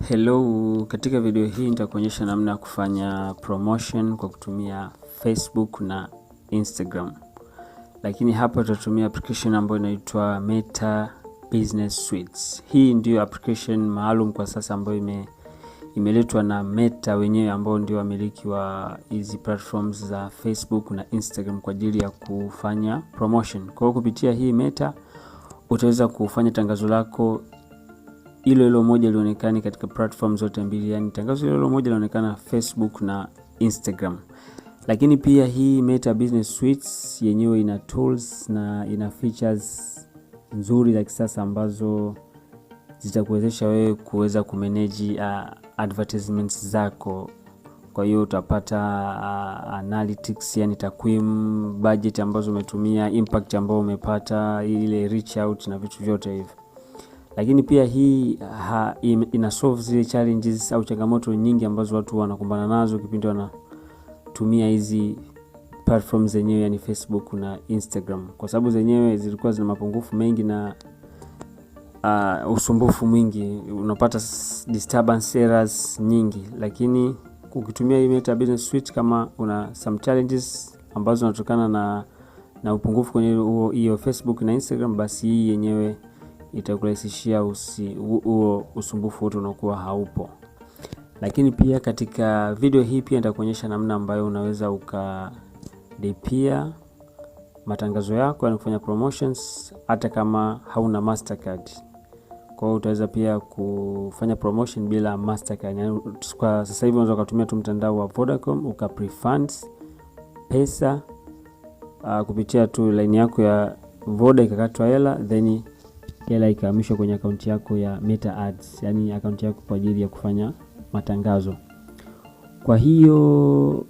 Hello, katika video hii nitakuonyesha namna ya kufanya promotion kwa kutumia Facebook na Instagram. Lakini hapa tutatumia application ambayo inaitwa Meta Business Suites. Hii ndio application maalum kwa sasa ambayo imeletwa na Meta wenyewe ambao ndio wamiliki wa hizi platforms za Facebook na Instagram kwa ajili ya kufanya promotion. Kwa kupitia hii Meta utaweza kufanya tangazo lako hilo moja lionekane katika platform zote mbili, yani tangazo hilo moja lionekana Facebook na Instagram. Lakini pia hii Meta Business Suites yenyewe ina tools na ina features nzuri za kisasa ambazo zitakuwezesha wewe kuweza kumanage advertisements zako. Kwa hiyo utapata analytics, yani takwimu, budget ambazo umetumia, impact ambayo umepata, ile reach out na vitu vyote hivyo. Lakini pia hii ina solve zile challenges au changamoto nyingi ambazo watu wanakumbana nazo kipindi wanatumia hizi platforms zenyewe, yani Facebook na Instagram, kwa sababu zenyewe zilikuwa zina mapungufu mengi na usumbufu mwingi, unapata disturbance errors nyingi. Lakini ukitumia hii Meta Business Suite, kama una some challenges ambazo zinatokana na upungufu kwenye hiyo Facebook na Instagram, basi hii yenyewe itakurahisishia huo usumbufu wote unakuwa haupo. Lakini pia katika video hii pia nitakuonyesha namna ambayo unaweza ukalipia matangazo yako, yani kufanya promotions hata kama hauna Mastercard. Kwa hiyo utaweza pia kufanya promotion bila Mastercard. Yani kwa sasa hivi unaweza kutumia tu mtandao wa Vodacom uka-prefunds pesa kupitia tu line yako ya Voda, ikakatwa hela, then hela ikahamishwa kwenye akaunti yako ya Meta Ads, yani akaunti yako kwa ajili ya kufanya matangazo. Kwa hiyo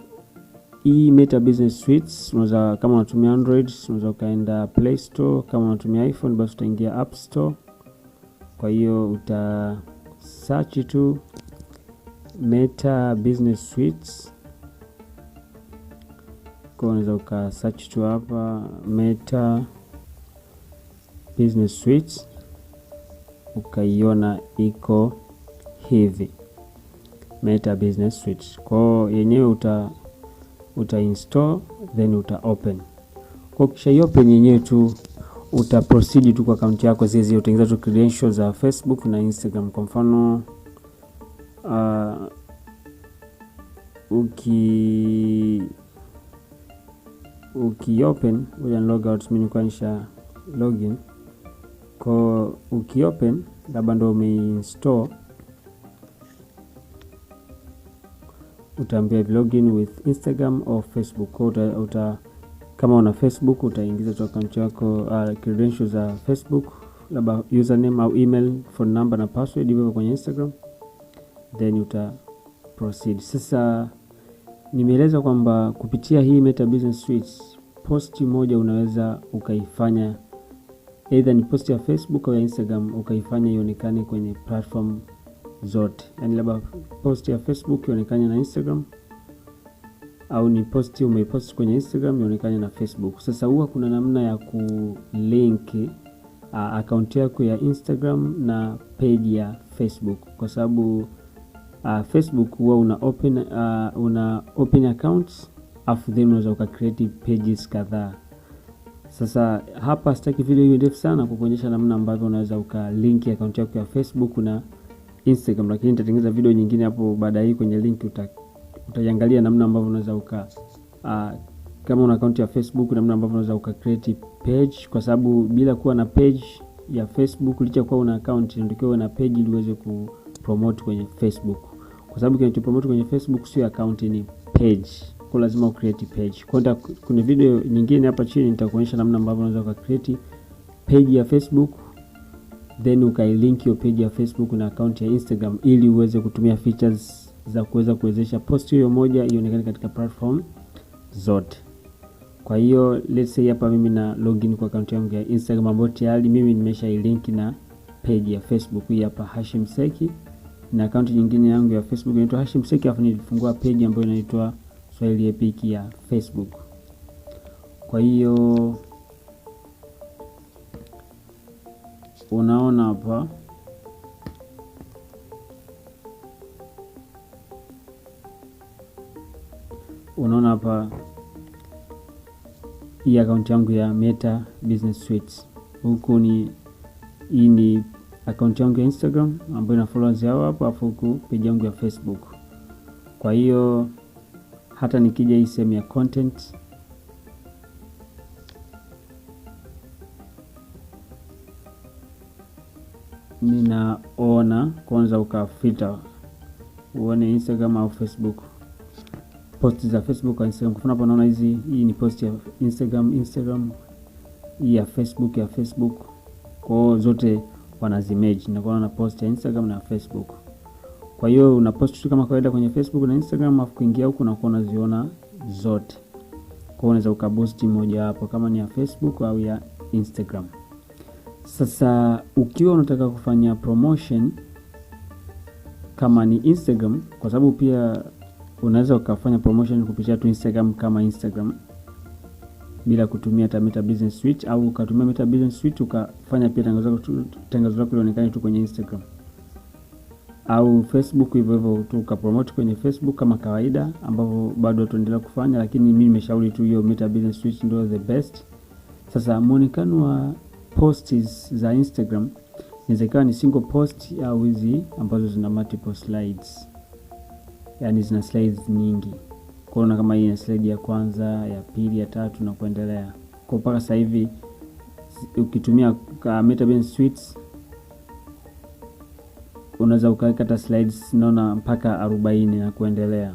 hii Meta Business Suites unaweza, kama unatumia Android unaweza kaenda Play Store, kama unatumia iPhone basi utaingia App Store. Kwa hiyo uta search tu Meta Business Suites, kwa unaweza uka search tu hapa Meta Business Suites, ukaiona iko hivi Meta Business Suites. Kwa yenyewe uta install then uta open. Kwa kisha open yenyewe tu uta proceed tu kwa account yako zile utaingiza tu credentials za Facebook na Instagram. Kwa mfano uki open uja log out, mimi nikuanisha login. Kwa ukiopen labda ndo umeinstall, utaambia login with Instagram or Facebook. Kwa kama una Facebook utaingiza tu account yako credentials za Facebook, labda username au email, phone number na password hivyo kwenye Instagram, then uta proceed. Sasa nimeeleza kwamba kupitia hii Meta Business Suites post moja unaweza ukaifanya either ni post ya Facebook au ya Instagram, ukaifanya ionekane kwenye platform zote. Yani labda post ya Facebook ionekane na Instagram, au ni post umeipost kwenye Instagram ionekane na Facebook. Sasa huwa kuna namna ya kulink account yako ya Instagram na page ya Facebook, kwa sababu Facebook huwa una open accounts afu then unaweza ukacreate pages kadhaa. Sasa hapa sitaki video hiyo ndefu sana kukuonyesha namna ambavyo unaweza ukalink account yako ya Facebook na Instagram, lakini nitatengeneza video nyingine hapo baadaye kwenye link utaiangalia namna ambavyo unaweza kama una account ya Facebook, namna ambavyo unaweza ukacreate page, kwa sababu bila kuwa na page ya Facebook, licha kuwa una account, ndio uwe na page ili uweze kupromote kwenye Facebook, kwa sababu kinachopromote kwenye Facebook sio account, ni page. Kwa lazima ucreate page. Kwa kuna video nyingine hapa chini nitakuonyesha namna ambavyo unaweza ukacreate page ya Facebook then ukailink hiyo page ya Facebook na account ya Instagram ili uweze kutumia features za kuweza kuwezesha post hiyo moja ionekane katika platform zote. Kwa hiyo let's say hapa mimi na login kwa account yangu ya Instagram ambayo tayari mimi nimeshailink na page ya Facebook hii hapa Hashim Seki, na account nyingine yangu ya Facebook inaitwa Hashim Seki, afu nilifungua page ambayo inaitwa Swahili Epic ya Facebook. Kwa hiyo unaona hapa unaona hapa hii account yangu ya Meta Business Suite. Huku hii ni account yangu ya Instagram ambayo ina followers hao hapo, afu huku page yangu ya Facebook. Kwa hiyo hata nikija hii sehemu ya content, ninaona kwanza ukafilter uone Instagram au Facebook, post za Facebook au Instagram. Kwa mfano naona hii ni post ya Instagram, hii ya Facebook. Kwa zote wanazimerge na kuona na post ya Instagram na Facebook. Kwa hiyo una post tu kama kawaida kwenye Facebook na Instagram, afu kuingia huku na kuona ziona zote. Kwa unaweza ukaboost moja hapo kama ni ya Facebook au ya Instagram. Sasa ukiwa unataka kufanya promotion kama ni Instagram, kwa sababu pia unaweza ukafanya promotion kupitia tu Instagram kama Instagram bila kutumia Meta Business Suite, au ukatumia Meta Business Suite ukafanya pia tangazo lako lionekane tu kwenye Instagram au Facebook, hivyo tu ukapromote kwenye Facebook kama kawaida, ambapo bado tuendelea kufanya, lakini mimi nimeshauri tu hiyo Meta Business Suite ndio the best. Sasa muonekano wa posts za Instagram inaweza ni single post au hizi ambazo zina multiple slides, yani zina slides nyingi. Kuona kama hii ni slide ya kwanza, ya pili, ya tatu na kuendelea. Kwa mpaka sasa hivi ukitumia Meta Business Suite unaweza ukaweka hata slides naona mpaka 40 na kuendelea,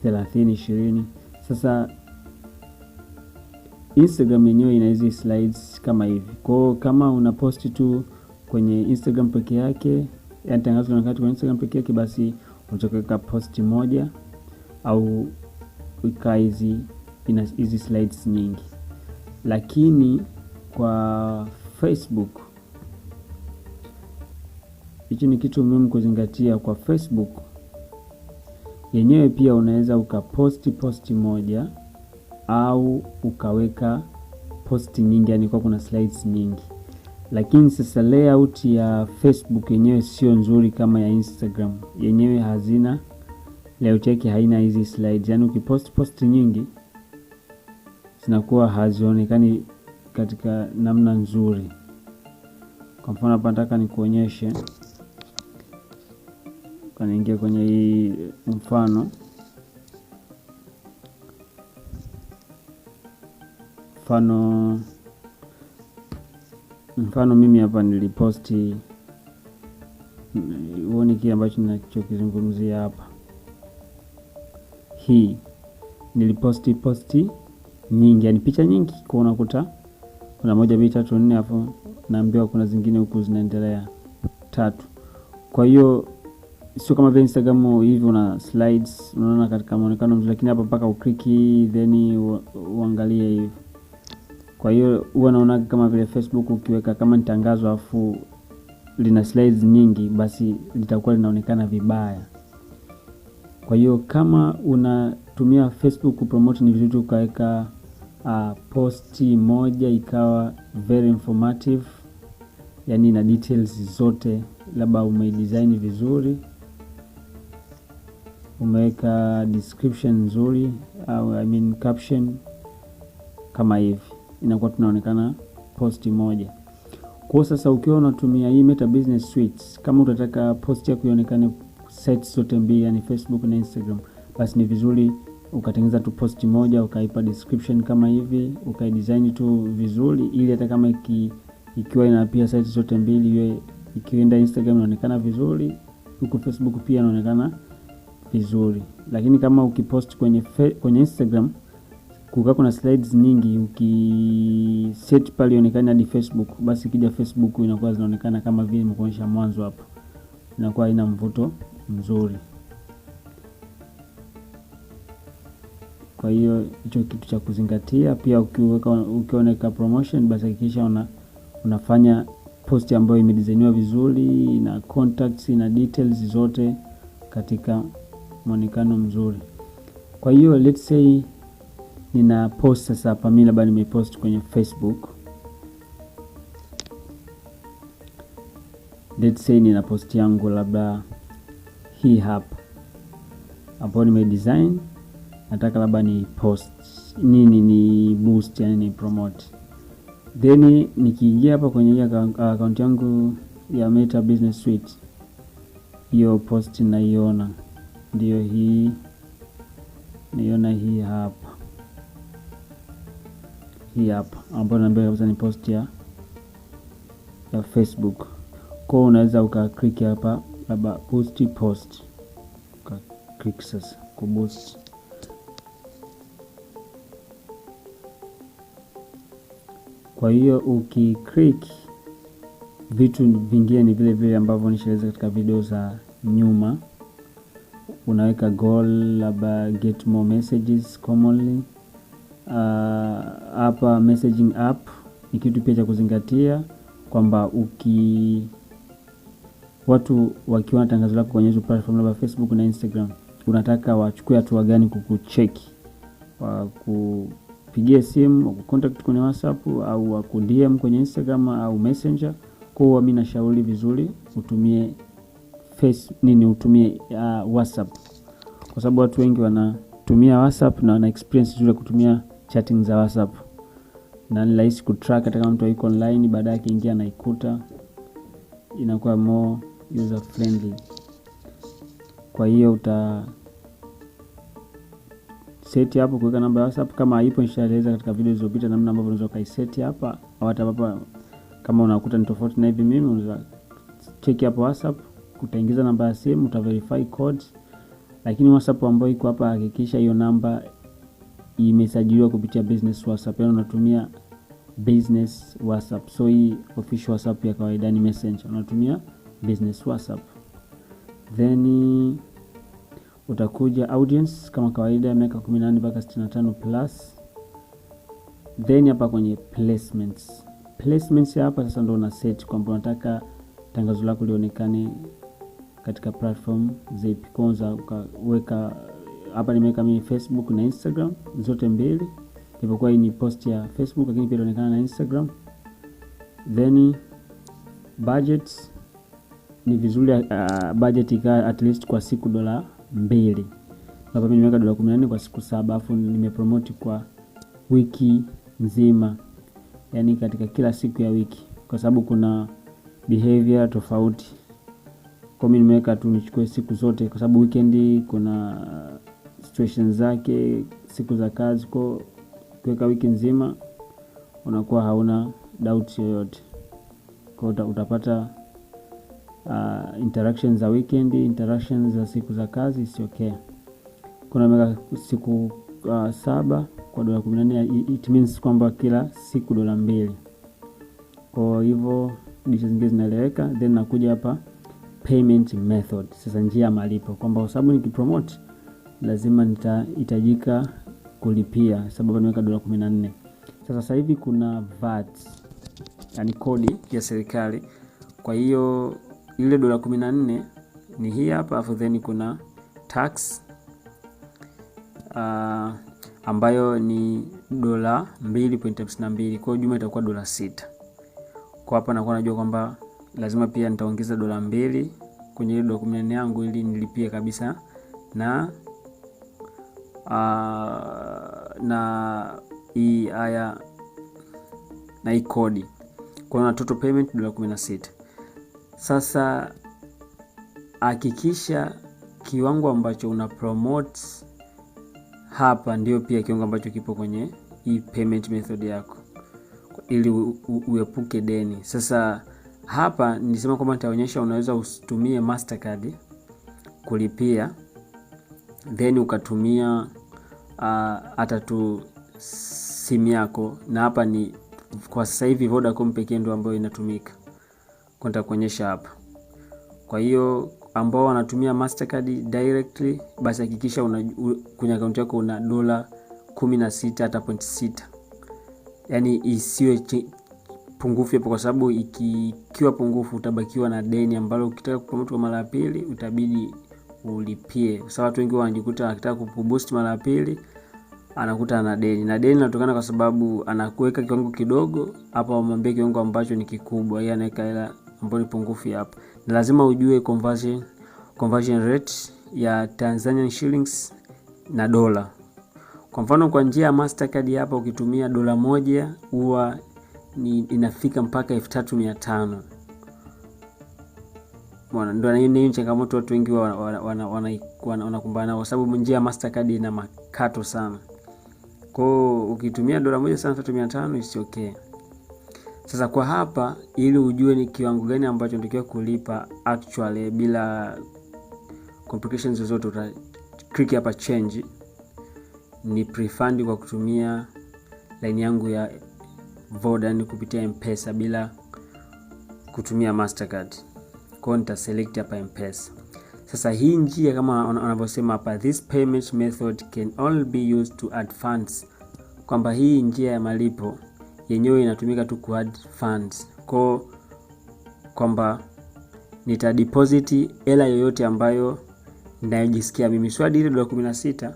30, 20. Sasa Instagram yenyewe ina hizi slides kama hivi. Kwa kama una post tu kwenye Instagram peke yake, yani tangazo linakaa kwenye Instagram peke yake, basi unaweka post moja au weka hizi slides nyingi. Lakini kwa Facebook, hichi ni kitu muhimu kuzingatia. Kwa Facebook yenyewe pia unaweza ukaposti moja au ukaweka posti nyingi, yani kwa kuna slides nyingi. Lakini sasa layout ya Facebook yenyewe sio nzuri kama ya Instagram. Yenyewe hazina layout yake, haina hizi slides. Yani ukiposti nyingi zinakuwa hazionekani katika namna nzuri. Kwa mfano hapa nataka nikuonyeshe, kaniingia kwenye hii mfano mimi hapa niliposti, uone kile ambacho ninachokizungumzia hapa. Hii niliposti nyingi, yani picha nyingi, kwa unakuta kuna 1, 2, 3, 4 hapo, naambiwa kuna zingine huku zinaendelea 3. Kwa hiyo sio kama vile Instagram hivi una slides unaona katika muonekano mzuri, lakini hapa mpaka ukliki then uangalie hivi. Kwa hiyo huwa naona kama vile Facebook ukiweka kama ni tangazo afu lina slides nyingi, basi litakuwa linaonekana vibaya. Kwa hiyo kama unatumia Facebook kupromote, ni vizuri ukaweka posti moja ikawa very informative, yani na details zote, labda umedesign vizuri, umeweka description nzuri au caption kama hivi, inakuwa tunaonekana posti moja. Kwa sasa ukiwa unatumia hii Meta Business Suite, kama utataka post yako ionekane sites zote mbili, yani Facebook na Instagram, basi ni vizuri ukatengeneza tu posti moja, ukaipa description kama hivi, ukaidesign tu vizuri, ili hata kama ikiwa ina pia sites zote mbili, iwe ikienda Instagram inaonekana vizuri, huko Facebook pia inaonekana vizuri. Lakini kama ukipost kwenye Instagram kukaa kuna slides nyingi, ukiset pale ionekane hadi Facebook, basi kija Facebook inakuwa zinaonekana kama vile nimekuonyesha mwanzo hapo, inakuwa ina mvuto mzuri. Kwa hiyo hicho kitu cha kuzingatia. Pia ukiweka promotion, basi hakikisha unafanya post ambayo imedesigniwa vizuri, na contacts na details zote katika muonekano mzuri. Kwa hiyo let's say nina post sasa hapa, mimi labda nimepost kwenye Facebook. Let's say nina post yangu labda hii hapa, ambapo nimedesign nataka labda ni post ni boost, yani ni promote. Then nikiingia hapa kwenye account yangu ya Meta Business Suite, hiyo post naiona, ndio hii, naiona hii hapa ambayo naambia kabisa ni post ya Facebook. Kwa unaweza click hapa labda boost post, click sasa ku boost. Kwa hiyo ukiclick, vitu vingine ni vile vile ambavyo nishaeleza katika video za nyuma. Unaweka goal labda get more messages commonly. Hapa messaging app ni kitu pia cha kuzingatia, kwamba watu wakiona tangazo lako kwenye hizo platform labda Facebook na Instagram, unataka wachukue hatua gani kukucheki, wakupigie simu, wakucontact kwenye WhatsApp au wakudm kwenye Instagram au Messenger. Kwa hiyo mimi nashauri vizuri utumie WhatsApp, kwa sababu watu wengi wanatumia WhatsApp na wana experience nzuri kutumia chatting za WhatsApp, na ni rahisi kutrack hata kama mtu yuko online, baadaye akiingia na ikuta, inakuwa more user friendly. Kwa hiyo uta set hapo kuweka namba ya WhatsApp, kama haipo nishaeleza katika video zilizopita namna ambavyo unaweza kaiset hapa, au hata hapa kama unakuta ni tofauti na hivi mimi, unaweza check hapo WhatsApp, utaingiza namba ya simu, uta verify code. Lakini WhatsApp ambayo iko hapa, hakikisha hiyo namba imesajiliwa kupitia business WhatsApp, yani unatumia business WhatsApp. So hii official WhatsApp ya kawaida ni Messenger, unatumia business WhatsApp. Then utakuja audience kama kawaida, miaka 18 mpaka 65 plus. Then hapa kwenye placements hapa sasa ndo una set kwamba unataka tangazo lako lionekane katika platform zipi. Kwanza ukaweka hapa, nimeweka mimi Facebook na Instagram zote mbili, ilipokuwa hii ni post ya Facebook lakini pia inaonekana na Instagram. Then budget ni vizuri budget ika at least kwa siku $2. Hapa mimi nimeweka $14 kwa siku 7, afu nimepromote kwa wiki nzima, yani katika kila siku ya wiki, kwa sababu kuna behavior tofauti. Kwa mimi nimeweka tu nichukue siku zote, kwa sababu weekend kuna situations zake, siku za kazi. Kwa kuweka wiki nzima unakuwa hauna doubt yoyote. Kwa utapata interactions za weekend, interactions za siku za kazi is okay. Kuna mega siku 7 kwa $14, it means kwamba kila siku $2. Kwa hivyo hizo zingine zinaeleweka. Then nakuja hapa payment method, sasa njia ya malipo, kwamba kwa sababu nikipromote lazima nitahitajika kulipia, sababu nimeweka $14. Sasa hivi kuna VAT, yani kodi ya serikali. Kwa hiyo ile $14 ni hii hapa, afu then kuna tax ambayo ni $2.52. Kwa jumla itakuwa $6. Kwa hapa nakuwa najua kwamba lazima pia nitaongeza $2 kwenye ile $14 yangu ili nilipie kabisa na hii haya na hii kodi. Kwa na total payment $16. Sasa hakikisha kiwango ambacho una promote hapa ndio pia kiwango ambacho kipo kwenye hii payment method yako, ili uepuke deni. Sasa hapa nilisema kwamba nitaonyesha unaweza usitumie Mastercard kulipia, then ukatumia hata tu simu yako, na hapa ni kwa sasa hivi Vodacom pekee ndio ambayo inatumika. Kwa nitakuonyesha hapa. Kwa hiyo ambao wanatumia Mastercard directly, basi hakikisha kwenye account yako una $16 hata 0.6, yani isiwe pungufu hapo, kwa sababu ikiwa pungufu utabakiwa na deni ambalo ukitaka kupromote kwa mara ya pili utabidi ulipie. Kwa sababu watu wengi wanajikuta wanataka kuboost mara ya pili anakuta na deni, na deni linatokana kwa sababu anakuweka kiwango kidogo hapa, wamwambie kiwango ambacho ni kikubwa, yeye anaweka hela ambayo ni pungufu hapa. Na lazima ujue conversion rate ya Tanzanian shillings na dola. Kwa mfano kwa njia ya Mastercard hapa ukitumia $1 huwa inafika mpaka 3500. Bwana, ndio hiyo changamoto watu wengi wanakumbana nao, kwa sababu njia ya Mastercard ina makato sana. Kwa hiyo ukitumia $1 sana 3500 is okay. Sasa kwa hapa, ili ujue ni kiwango gani ambacho unatakiwa kulipa actually bila complications zozote, uta click hapa change, ni prefund kwa kutumia line yangu ya Vodafone kupitia M-Pesa bila kutumia Mastercard. Kwa nita select hapa M-Pesa. Sasa hii njia kama wanavyosema hapa, this payment method can only be used to add funds, kwamba hii njia ya malipo yenyewe inatumika tu ku add funds. Kwamba nita deposit hela yoyote ambayo ninajisikia mimi, swadi ile $16,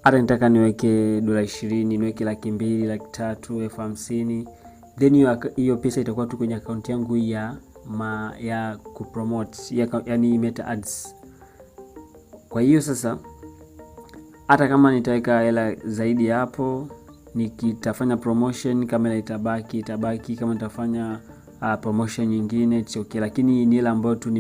hata nitaka niweke $20, niweke $200,000, $300,000, $50,000, then hiyo pesa itakuwa tu kwenye account yangu ya kupromote, yani Meta Ads. Kwa hiyo sasa hata kama nitaweka hela zaidi hapo, nikitafanya promotion kama ile itabaki, kama nitafanya promotion nyingine it's okay, lakini ni ile ambayo tu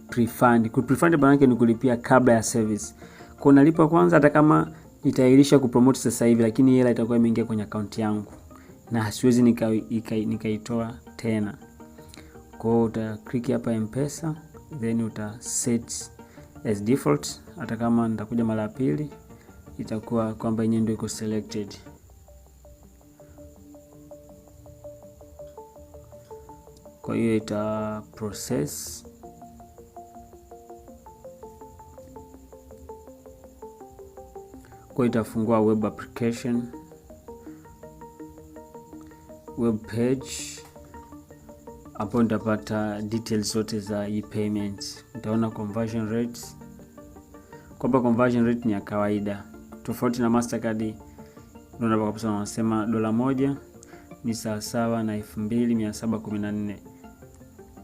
prefund. Prefund maana yake ni kulipia kabla ya service. Kwa nalipa kwanza, hata kama nitailisha kupromote sasa hivi, lakini hela itakuwa imeingia kwenye account yangu na siwezi nikaitoa tena. Kwa hiyo uta click hapa M-Pesa, then uta set as default. Hata kama nitakuja mara ya pili itakuwa kwamba yenyewe ndio iko selected. Kwa hiyo ita process. Kwa itafungua web application, web page, hapo nitapata details zote za e-payment. Nitaona conversion rates, kwamba conversion rate ni ya kawaida, tofauti na Mastercard. Ndio kabisa wanasema $1 ni sawasawa na 2714.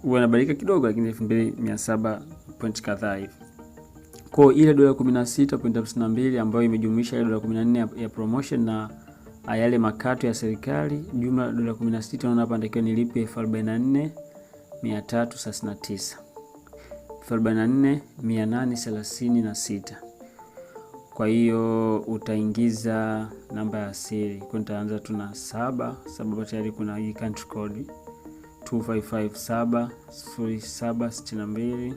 Huwa inabadilika kidogo, lakini 2700 point kadhaa hivi. Kwa ile $16.52 ambayo imejumlisha ile $14 ya promotion na yale makato ya serikali, jumla $16. Naona hapa natakiwa nilipe $44,339, $44,836. Kwa hiyo utaingiza namba ya siri. Kwa nitaanza tu na 7 sababu tayari kuna hii country code 25570762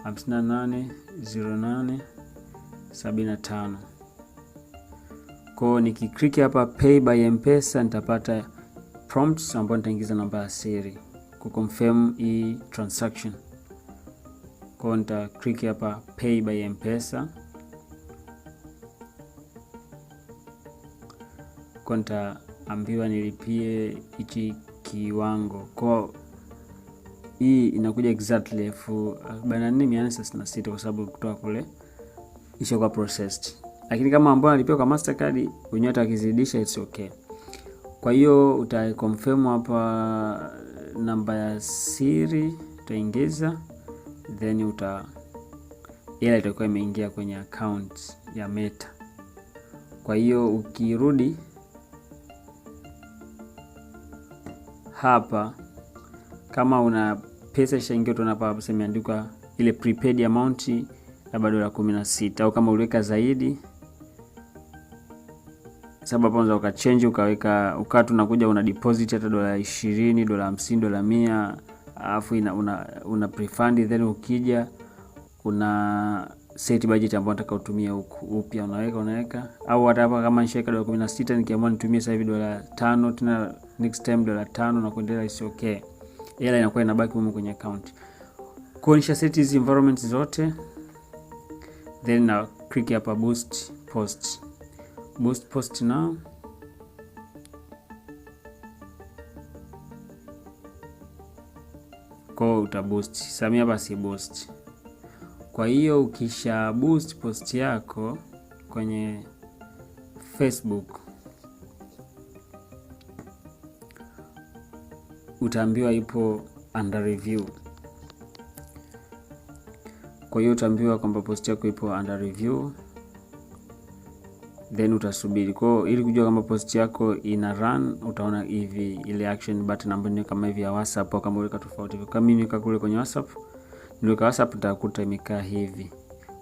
580875. Kwa nikiklik hapa pay by M-Pesa nitapata prompts ambapo nitaingiza namba ya siri ku confirm hii transaction. Kwa nita click hapa pay by M-Pesa. Kwa nitaambiwa nilipie hichi kiwango. Kwa hii inakuja exactly $44,836 kwa sababu kutoka kule ishakuwa processed. Lakini kama ambao nalipia kwa Mastercard wenyewe atakizidisha it's okay. Kwa hiyo utaconfirm hapa namba ya siri utaingiza, then hela itakuwa imeingia kwenye account ya Meta. Kwa hiyo ukirudi hapa, kama una pesa ishaingia, utaona hapa imeandikwa ile prepaid amount labda $16, au kama uliweka zaidi, sababu unaweza ukachange ukaweka tunakuja una deposit hata $20, $50, $100, alafu una prefund, then ukija una set budget ambayo unataka utumie huku upya, unaweka au hata hapa kama nishaweka $16 nikiamua nitumie sasa hivi $5 tena next time $5 na kuendelea is okay. Hela inakuwa inabaki huko kwenye account. Kwa nisha set hizi environments zote, then na click hapa boost post now. Kwa utaboost samia basi boost. Kwa hiyo ukisha boost post yako kwenye Facebook utaambiwa ipo under review. Kwa hiyo utaambiwa kwamba post yako ipo under review. then utasubiri. Kwa ili kujua kama post yako ina run, utaona hivi ile action button ambayo ni kama hivi ya WhatsApp, au kama uweka tofauti. Kama mimi nika kule kwenye WhatsApp, niweka WhatsApp utakuta imekaa hivi.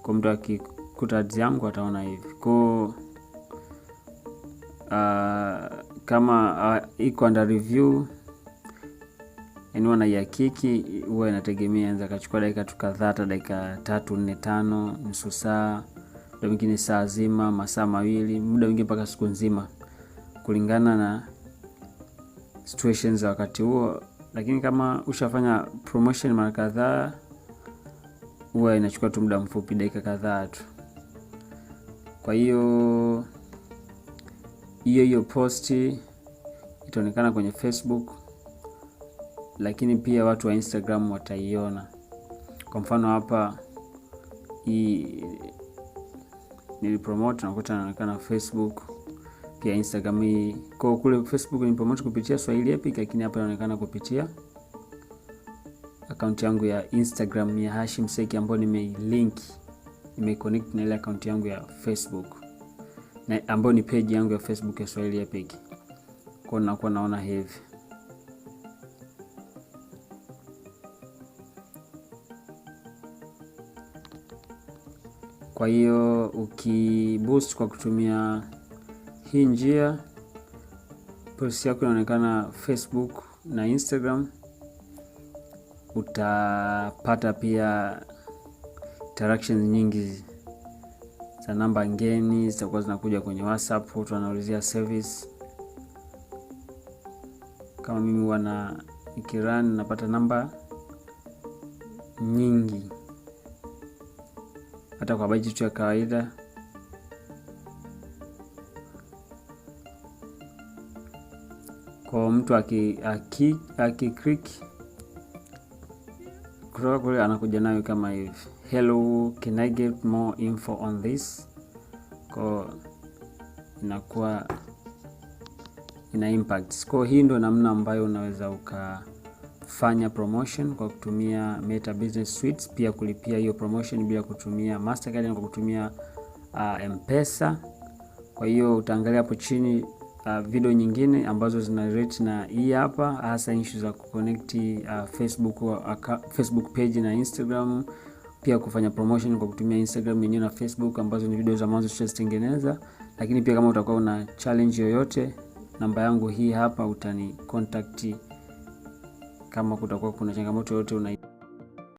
Kwa mtu akikuta ads yangu ataona hivi. Kwa kama iko under review, yani wanaihakiki, huwa inategemea, anza kachukua dakika tu kadhaa, hata dakika 3, 4, 5, nusu saa, muda mwingine saa zima, masaa mawili, muda mwingine mpaka siku nzima, kulingana na situations za wakati huo. Lakini kama ushafanya promotion mara kadhaa, huwa inachukua tu muda mfupi, dakika kadhaa tu. Kwa hiyo post itaonekana kwenye Facebook, lakini pia watu wa Instagram wataiona. Kwa mfano hapa hii nilipromote, nakuta inaonekana Facebook, pia Instagram hii. Kwa kule Facebook ni promote kupitia Swahili Epic, lakini hapa inaonekana kupitia account yangu ya Instagram ya Hashim Seki, ambayo nimeconnect na ile account yangu ya Facebook, na ambayo ni page yangu ya Facebook ya Swahili Epic. Kwa nakuwa naona hivi. Kwa hiyo ukiboost kwa kutumia hii njia, post yako inaonekana Facebook na Instagram. Utapata pia interactions nyingi za namba ngeni zitakuwa zinakuja kwenye WhatsApp, watu wanaulizia service. Kama mimi wana ikirun napata namba nyingi, hata kwa budget ya kawaida. Kwa mtu akiclick kutoka kule, anakuja nayo kama hivi, hello, can I get more info on this? Kwa inakuwa ina impact. Kwa hii ndio namna ambayo unaweza ukafanya promotion kwa kutumia Meta Business Suite, pia kulipia hiyo promotion bila kutumia Mastercard na kwa kutumia M-Pesa. Kwa hiyo utaangalia hapo chini video nyingine ambazo zina relate na hii hapa, hasa issue za kuconnect Facebook page na Instagram, pia kufanya promotion kwa kutumia Instagram yenyewe na Facebook, ambazo ni video za mwanzo tutazitengeneza. Lakini pia kama utakuwa una challenge yoyote, namba yangu hii hapa, utani contact kama kutakuwa kuna changamoto yoyote